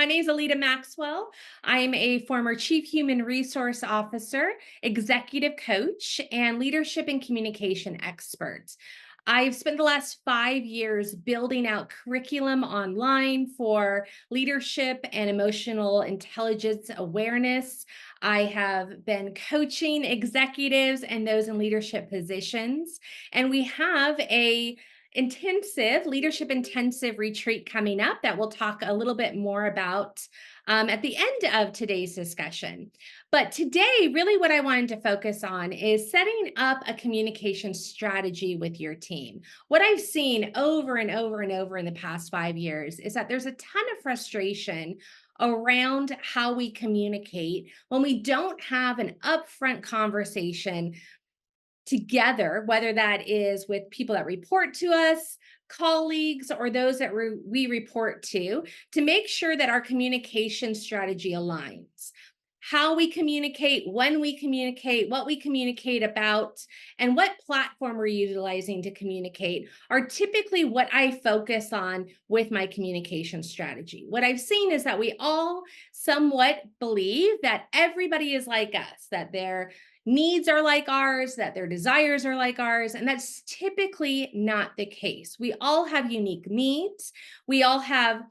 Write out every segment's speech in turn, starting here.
My name is Alita Maxwell. I'm a former Chief Human Resource Officer, executive coach, and leadership and communication expert. I've spent the last 5 years building out curriculum online for leadership and emotional intelligence awareness. I have been coaching executives and those in leadership positions. And we have a leadership intensive retreat coming up that we'll talk a little bit more about at the end of today's discussion. But today, really what I wanted to focus on is setting up a communication strategy with your team. What I've seen over and over and over in the past 5 years is that there's a ton of frustration around how we communicate when we don't have an upfront conversation together, whether that is with people that report to us, colleagues, or those that we report to make sure that our communication strategy aligns. How we communicate, when we communicate, what we communicate about, and what platform we're utilizing to communicate are typically what I focus on with my communication strategy. What I've seen is that we all somewhat believe that everybody is like us, that their needs are like ours, that their desires are like ours, and that's typically not the case. We all have unique needs. We all have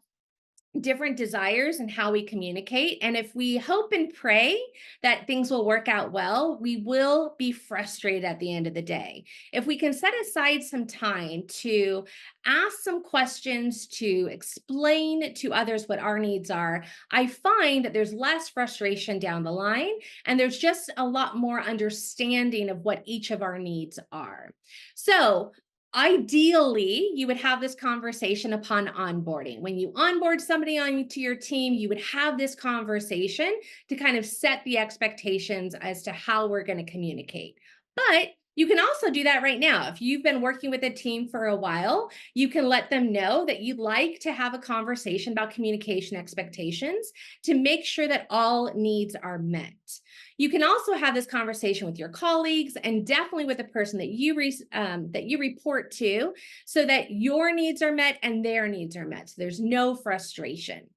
different desires and how we communicate. And if we hope and pray that things will work out well, we will be frustrated at the end of the day. If we can set aside some time to ask some questions, to explain to others what our needs are, I find that there's less frustration down the line, and there's just a lot more understanding of what each of our needs are. So, ideally, you would have this conversation upon onboarding. When you onboard somebody onto your team, you would have this conversation to kind of set the expectations as to how we're going to communicate. But you can also do that right now. If you've been working with a team for a while, you can let them know that you'd like to have a conversation about communication expectations to make sure that all needs are met. You can also have this conversation with your colleagues and definitely with the person that you report to, so that your needs are met and their needs are met. So there's no frustration.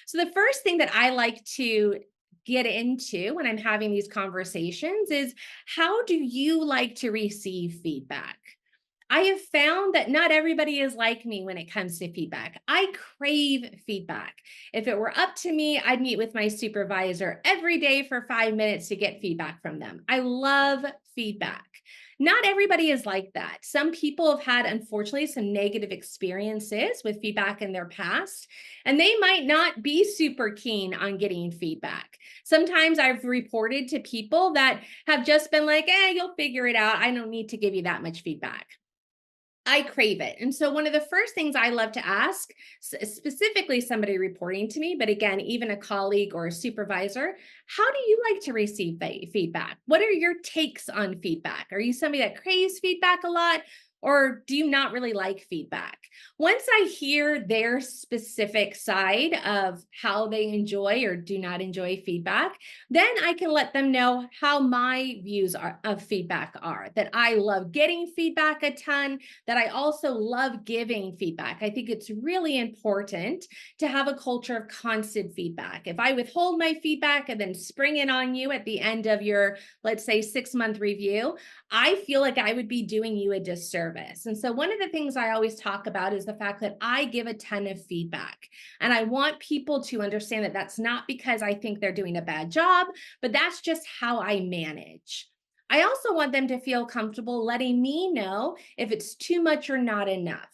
So the first thing that I like to get into when I'm having these conversations is, how do you like to receive feedback? I have found that not everybody is like me when it comes to feedback. I crave feedback. If it were up to me, I'd meet with my supervisor every day for 5 minutes to get feedback from them. I love feedback. Not everybody is like that. Some people have had, unfortunately, some negative experiences with feedback in their past, and they might not be super keen on getting feedback. Sometimes I've reported to people that have just been like, you'll figure it out. I don't need to give you that much feedback. I crave it. And so one of the first things I love to ask, specifically somebody reporting to me, but again, even a colleague or a supervisor, how do you like to receive feedback? What are your takes on feedback? Are you somebody that craves feedback a lot? Or do you not really like feedback? Once I hear their specific side of how they enjoy or do not enjoy feedback, then I can let them know how my views of feedback are, that I love getting feedback a ton, that I also love giving feedback. I think it's really important to have a culture of constant feedback. If I withhold my feedback and then spring it on you at the end of your, let's say, 6-month review, I feel like I would be doing you a disservice. And so one of the things I always talk about is the fact that I give a ton of feedback. And I want people to understand that that's not because I think they're doing a bad job, but that's just how I manage. I also want them to feel comfortable letting me know if it's too much or not enough.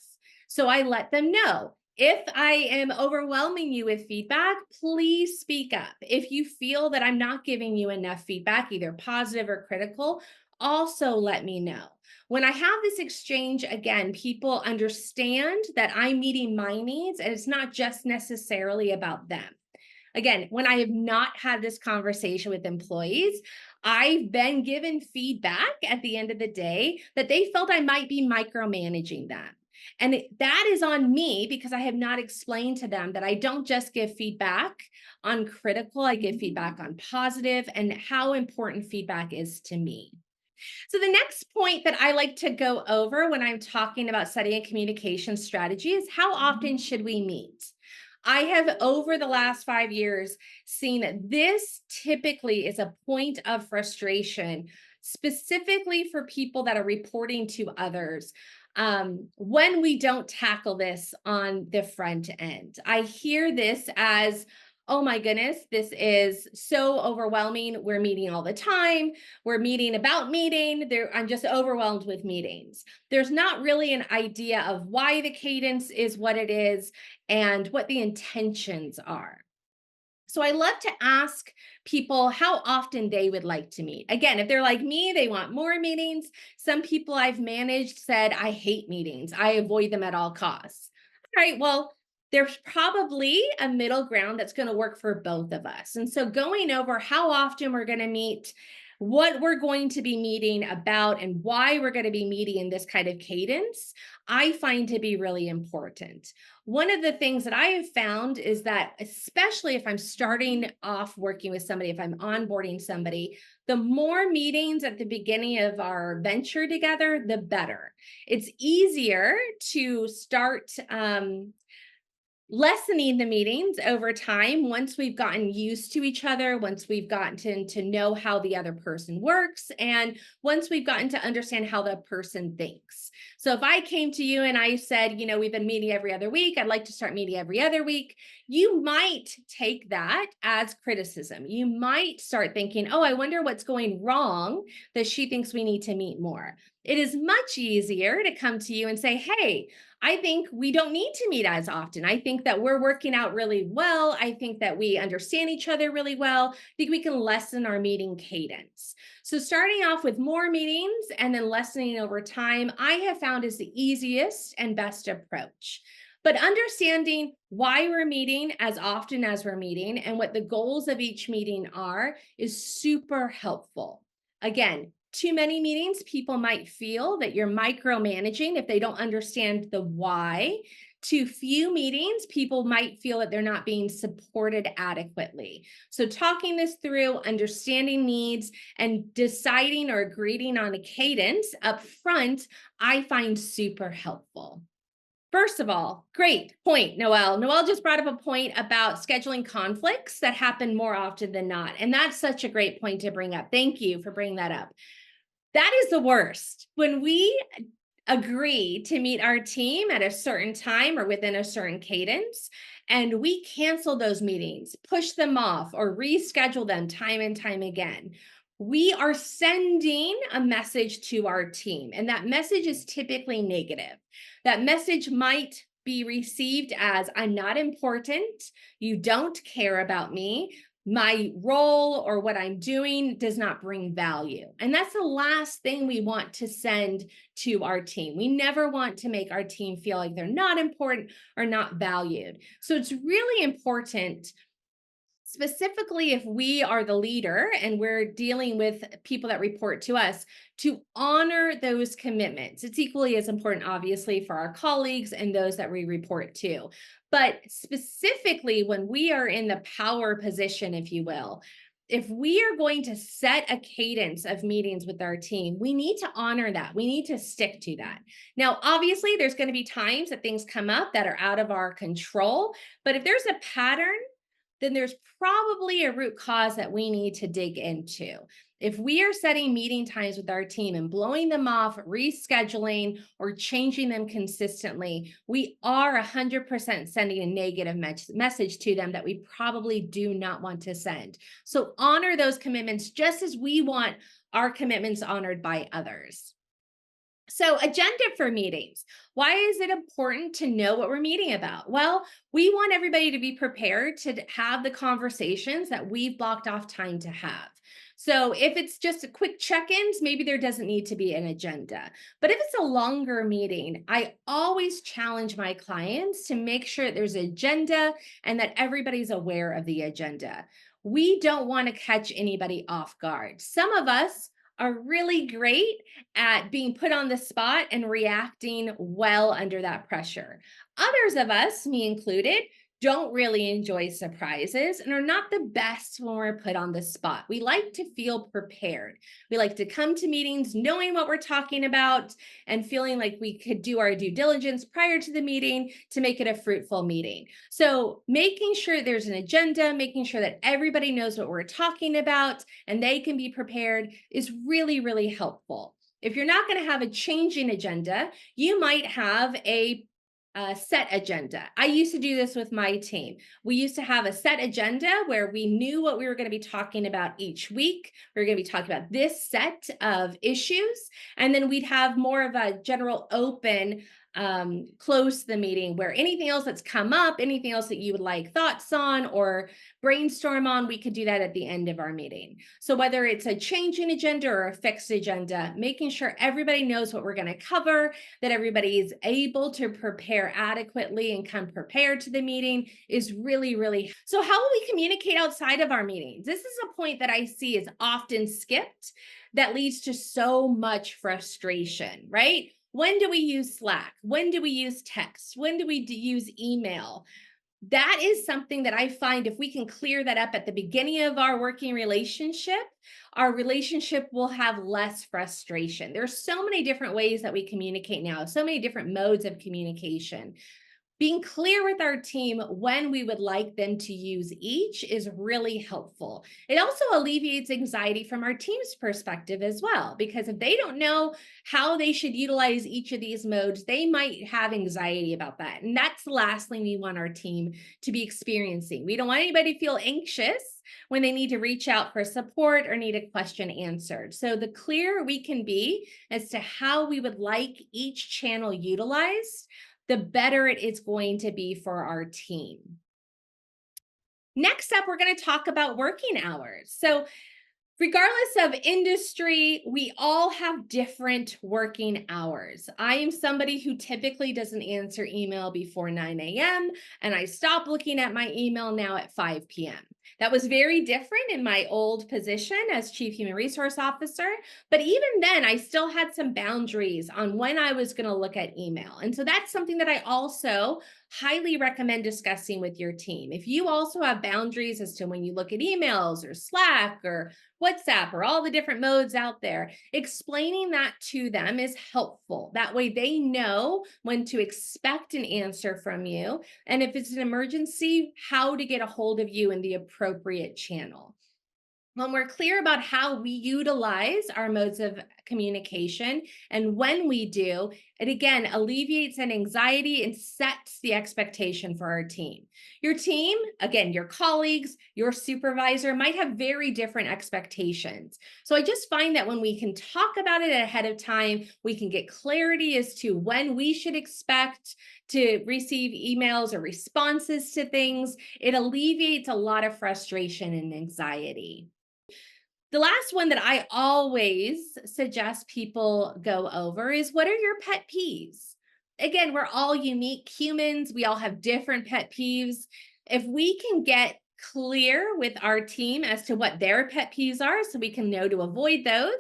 So I let them know. If I am overwhelming you with feedback, please speak up. If you feel that I'm not giving you enough feedback, either positive or critical, also let me know. When I have this exchange, again, people understand that I'm meeting my needs and it's not just necessarily about them. Again, when I have not had this conversation with employees, I've been given feedback at the end of the day that they felt I might be micromanaging them. And that is on me because I have not explained to them that I don't just give feedback on critical, I give feedback on positive, and how important feedback is to me. So the next point that I like to go over when I'm talking about setting a communication strategy is, how often should we meet? I have, over the last 5 years, seen that this typically is a point of frustration, specifically for people that are reporting to others. When we don't tackle this on the front end, I hear this as, oh my goodness, this is so overwhelming. We're meeting all the time. We're meeting about meeting. I'm just overwhelmed with meetings. There's not really an idea of why the cadence is what it is and what the intentions are. So I love to ask people how often they would like to meet. Again, if they're like me, they want more meetings. Some people I've managed said, I hate meetings, I avoid them at all costs. All right, well, there's probably a middle ground that's going to work for both of us. And so going over how often we're going to meet, what we're going to be meeting about, and why we're going to be meeting in this kind of cadence, I find to be really important. One of the things that I have found is that, especially if I'm starting off working with somebody, if I'm onboarding somebody, the more meetings at the beginning of our venture together, the better. It's easier to start lessening the meetings over time once we've gotten used to each other, once we've gotten to know how the other person works, and once we've gotten to understand how the person thinks. So if I came to you and I said, we've been meeting every other week, I'd like to start meeting every other week, you might take that as criticism. You might start thinking, oh, I wonder what's going wrong that she thinks we need to meet more. It is much easier to come to you and say, hey, I think we don't need to meet as often. I think that we're working out really well. I think that we understand each other really well. I think we can lessen our meeting cadence. So starting off with more meetings and then lessening over time, I have found is the easiest and best approach. But understanding why we're meeting as often as we're meeting and what the goals of each meeting are is super helpful. Again, too many meetings, people might feel that you're micromanaging if they don't understand the why. Too few meetings, people might feel that they're not being supported adequately. So talking this through, understanding needs, and deciding or agreeing on a cadence up front, I find super helpful. First of all, great point, Noelle. Noelle just brought up a point about scheduling conflicts that happen more often than not. And that's such a great point to bring up. Thank you for bringing that up. That is the worst. When we agree to meet our team at a certain time or within a certain cadence, and we cancel those meetings, push them off, or reschedule them time and time again, we are sending a message to our team. And that message is typically negative. That message might be received as, I'm not important, you don't care about me, my role or what I'm doing does not bring value. And that's the last thing we want to send to our team. We never want to make our team feel like they're not important or not valued. So it's really important, specifically if we are the leader and we're dealing with people that report to us, to honor those commitments. It's equally as important, obviously, for our colleagues and those that we report to. But specifically, when we are in the power position, if you will, if we are going to set a cadence of meetings with our team, we need to honor that. We need to stick to that. Now, obviously, there's going to be times that things come up that are out of our control. But if there's a pattern, then there's probably a root cause that we need to dig into. If we are setting meeting times with our team and blowing them off, rescheduling, or changing them consistently, we are 100% sending a negative message to them that we probably do not want to send. So honor those commitments just as we want our commitments honored by others. So, agenda for meetings. Why is it important to know what we're meeting about? Well, we want everybody to be prepared to have the conversations that we've blocked off time to have. So, if it's just a quick check-ins, maybe there doesn't need to be an agenda. But if it's a longer meeting, I always challenge my clients to make sure there's an agenda and that everybody's aware of the agenda. We don't want to catch anybody off guard. Some of us are really great at being put on the spot and reacting well under that pressure. Others of us, me included, don't really enjoy surprises and are not the best when we're put on the spot. We like to feel prepared. We like to come to meetings knowing what we're talking about and feeling like we could do our due diligence prior to the meeting to make it a fruitful meeting. So, making sure there's an agenda, making sure that everybody knows what we're talking about and they can be prepared is really, really helpful. If you're not going to have a changing agenda, you might have a set agenda. I used to do this with my team. We used to have a set agenda where we knew what we were going to be talking about each week. We were going to be talking about this set of issues. And then we'd have more of a general open close the meeting where anything else that's come up, anything else that you would like thoughts on or brainstorm on, we could do that at the end of our meeting. So whether it's a changing agenda or a fixed agenda, making sure everybody knows what we're going to cover, that everybody is able to prepare adequately and come prepared to the meeting is really, really. So how will we communicate outside of our meetings? This is a point that I see is often skipped that leads to so much frustration, right? When do we use Slack? When do we use text? When do we use email? That is something that I find if we can clear that up at the beginning of our working relationship, our relationship will have less frustration. There's so many different ways that we communicate now, so many different modes of communication. Being clear with our team when we would like them to use each is really helpful. It also alleviates anxiety from our team's perspective as well, because if they don't know how they should utilize each of these modes, they might have anxiety about that. And that's the last thing we want our team to be experiencing. We don't want anybody to feel anxious when they need to reach out for support or need a question answered. So the clearer we can be as to how we would like each channel utilized, the better it is going to be for our team. Next up, we're going to talk about working hours. So regardless of industry, we all have different working hours. I am somebody who typically doesn't answer email before 9 a.m., and I stop looking at my email now at 5 p.m. That was very different in my old position as Chief Human Resource Officer. But even then, I still had some boundaries on when I was going to look at email. And so that's something that I also highly recommend discussing with your team. If you also have boundaries as to when you look at emails or Slack or WhatsApp or all the different modes out there, explaining that to them is helpful. That way they know when to expect an answer from you. And if it's an emergency, how to get a hold of you in the appropriate channel. When we're clear about how we utilize our modes of communication and when we do, it again alleviates an anxiety and sets the expectation for our team. Your team, again, your colleagues, your supervisor might have very different expectations. So I just find that when we can talk about it ahead of time, we can get clarity as to when we should expect to receive emails or responses to things. It alleviates a lot of frustration and anxiety. The last one that I always suggest people go over is what are your pet peeves? Again, we're all unique humans. We all have different pet peeves. If we can get clear with our team as to what their pet peeves are, so we can know to avoid those,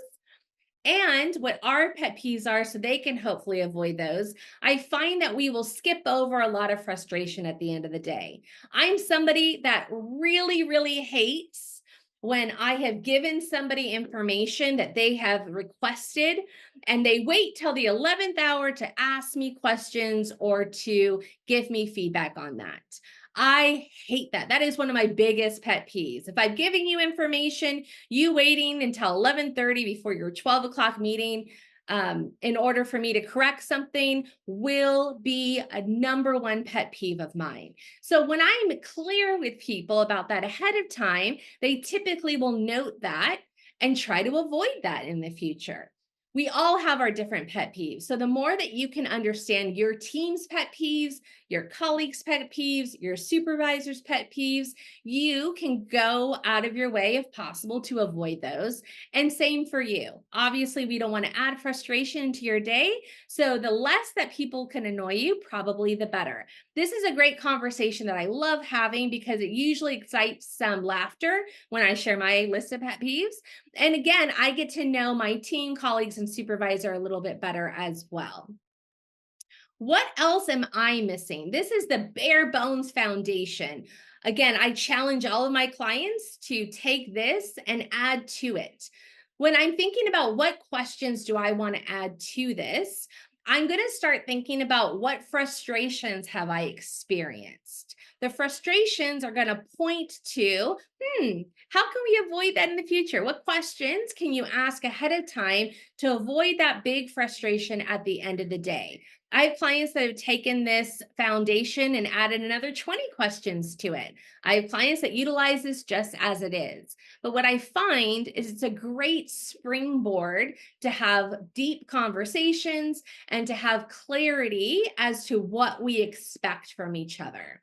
and what our pet peeves are so they can hopefully avoid those, I find that we will skip over a lot of frustration at the end of the day. I'm somebody that really, really hates when I have given somebody information that they have requested and they wait till the 11th hour to ask me questions or to give me feedback on that. I hate that. That is one of my biggest pet peeves. If I'm giving you information, you waiting until 11:30 before your 12 o'clock meeting in order for me to correct something will be a number one pet peeve of mine. So when I'm clear with people about that ahead of time, they typically will note that and try to avoid that in the future. We all have our different pet peeves. So the more that you can understand your team's pet peeves, your colleagues' pet peeves, your supervisor's pet peeves, you can go out of your way if possible to avoid those. And same for you. Obviously, we don't want to add frustration into your day. So the less that people can annoy you, probably the better. This is a great conversation that I love having because it usually excites some laughter when I share my list of pet peeves. And again, I get to know my team, colleagues, and supervisor a little bit better as well. What else am I missing? This is the bare bones foundation. Again, I challenge all of my clients to take this and add to it. When I'm thinking about what questions do I want to add to this, I'm going to start thinking about what frustrations have I experienced. The frustrations are going to point to, how can we avoid that in the future? What questions can you ask ahead of time to avoid that big frustration at the end of the day? I have clients that have taken this foundation and added another 20 questions to it. I have clients that utilize this just as it is. But what I find is it's a great springboard to have deep conversations and to have clarity as to what we expect from each other.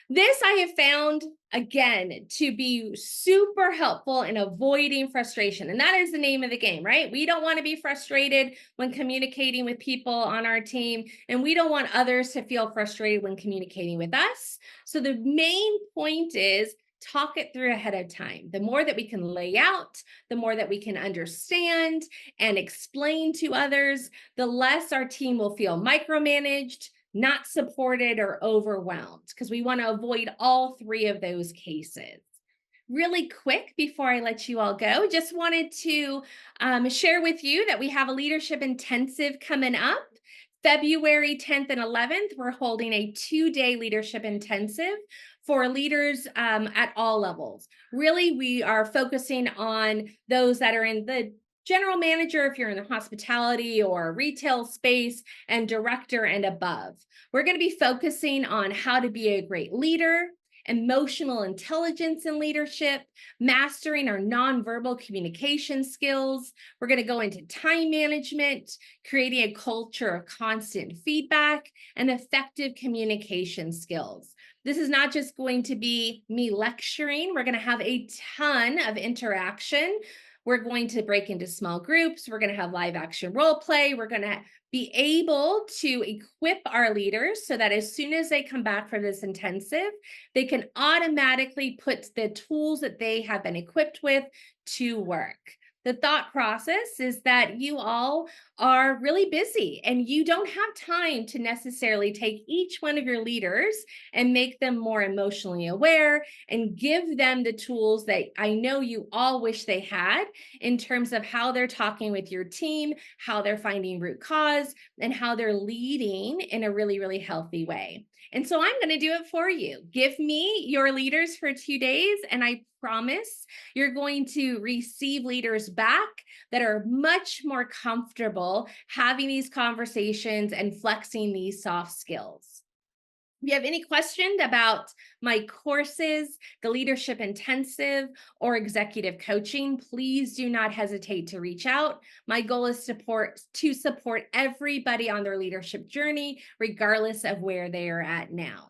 This I have found again to be super helpful in avoiding frustration. And that is the name of the game, right? We don't want to be frustrated when communicating with people on our team, and we don't want others to feel frustrated when communicating with us. So the main point is talk it through ahead of time. The more that we can lay out, the more that we can understand and explain to others, the less our team will feel micromanaged, not supported, or overwhelmed, because we want to avoid all three of those cases. Really quick before I let you all go, just wanted to share with you that we have a leadership intensive coming up. February 10th and 11th, we're holding a 2-day leadership intensive for leaders at all levels. Really, we are focusing on those that are in the general manager, if you're in the hospitality or retail space, and director and above. We're going to be focusing on how to be a great leader, emotional intelligence in leadership, mastering our nonverbal communication skills. We're going to go into time management, creating a culture of constant feedback, and effective communication skills. This is not just going to be me lecturing. We're going to have a ton of interaction. We're going to break into small groups. We're going to have live action role play. We're going to be able to equip our leaders so that as soon as they come back from this intensive, they can automatically put the tools that they have been equipped with to work. The thought process is that you all are really busy and you don't have time to necessarily take each one of your leaders and make them more emotionally aware and give them the tools that I know you all wish they had in terms of how they're talking with your team, how they're finding root cause, and how they're leading in a really, really healthy way. And so I'm going to do it for you. Give me your leaders for 2 days, and I promise you're going to receive leaders back that are much more comfortable having these conversations and flexing these soft skills. If you have any questions about my courses, the leadership intensive, or executive coaching, please do not hesitate to reach out. My goal is to support everybody on their leadership journey, regardless of where they are at now.